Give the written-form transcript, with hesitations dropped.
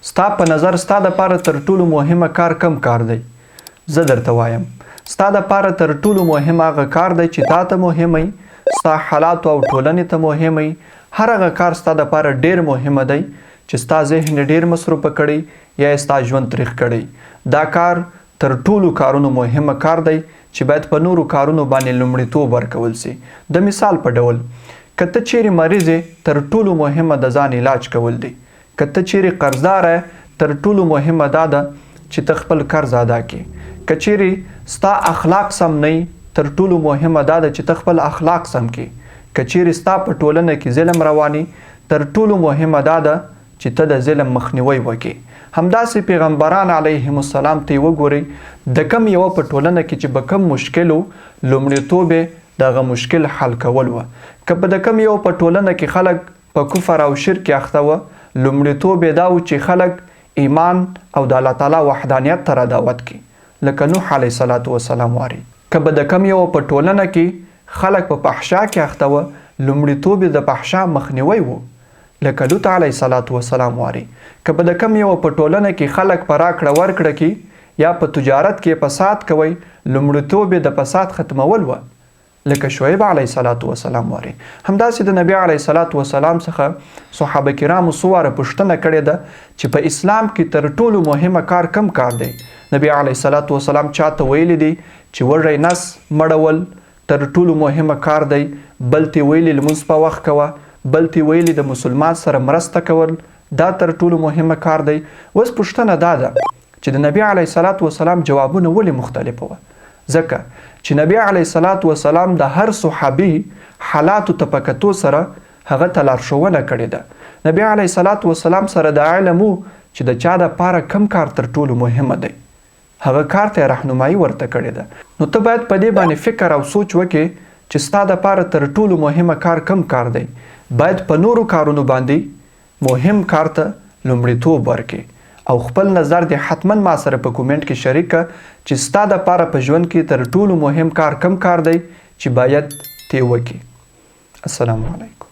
ستا په نظر ستا دپاره تر ټولو مهمه کار کم کار دی؟ زه درته وایم ستا دپاره تر ټولو مهم هغه کار دی چې تا ته مهم وي، ستا حالاتو او ټولنې ته مهم وي. هر هغه کار ستا دپاره ډېر مهمه دی چې ستا ذهن ډېر مصروفه کړی یا ستا ژوند تریخ کړی. دا کار تر ټولو کارونو مهمه کار دی چې باید په نورو کارونو باندې لومړیتوب ورکول سي. د مثال په ډول که ته چیرې مریض یې تر ټولو مهمه د ځان علاج کول دی. که ته چیرې قرضدار یې تر ټولو مهمه دا ده چې ته خپل قرض ادا کړې. که چیرې ستا اخلاق سم نه وي تر ټولو مهمه دا ده چې ته خپل اخلاق سم کړې. که چیرې ستا په ټولنه کې ظلم رواني تر ټولو مهمه دا ده چې ته د ظلم مخنیوی وکړې. همداسې پیغمبران علیهم السلام ته وګورئ د کم یوه په ټولنه کې چې به کم مشکل و لومړیتوب یې دغه مشکل حل کول وه. که په د کم یو په ټولنه کې خلک په کفر او شرک اخته وه لومړیتوب یې دا و چې خلک ایمان او د الله تعالی وحدانیت ته دعوت کړي لکه نوح علیه الصلاة والسلام واري. که به د کم یو په ټولنه کې خلک په فحشا کې اخته وه لومړیتوب یې د فحشا مخنیوی و لکه لوط علیه الصلاة والسلام واري. که به د کم یو په ټولنه کې خلک په راکړه ورکړه کې یا په تجارت کې فساد کوي لومړیتوب یې د فساد ختمول وه لکه شعیب علیه الصلاة والسلام واري. همداسې د نبی علیه الصلاة والسلام څخه صحابه کرامو څو واره پوښتنه کړې ده چې په اسلام کې تر ټولو مهمه کار کم کار دی؟ نبی علیه الصلاة والسلام چاته ویلی دی چې وږی نس مړول تر ټولو مهمه کار دی، بل ته ویلی لمونځ په وخت کوه، بل ته ویلی د مسلمان سره مرسته کول دا تر ټولو مهمه کار دی. اوس پوښتنه دا ده چې د نبی علیه الصلاة والسلام جوابونه ولې مختلفه وه؟ ځکه چې نبی علیه الصلاة والسلام د هر صحابي حالاتو ته په کتو سره هغه ته لارښوونه کړې ده. نبی علیه الصلاة والسلام سره د علم و چې د چا دپاره کم کار تر ټولو مهمه دی، هغه کار ته رهنمایي ورته کړې ده. نو ته باید په دې باندې فکر او سوچ وکړې چې ستا دپاره تر ټولو مهمه کار کم کار دی. باید په نورو کارونو باندې مهم کار ته لومړیتوب ورکړې او خپل نظر دې حتما ما سره په کومنټ کې شریک کړه چې ستا دپاره په ژوند کې تر ټولو مهم کار کم کار دی چې باید ته وکړې. السلام علیکم.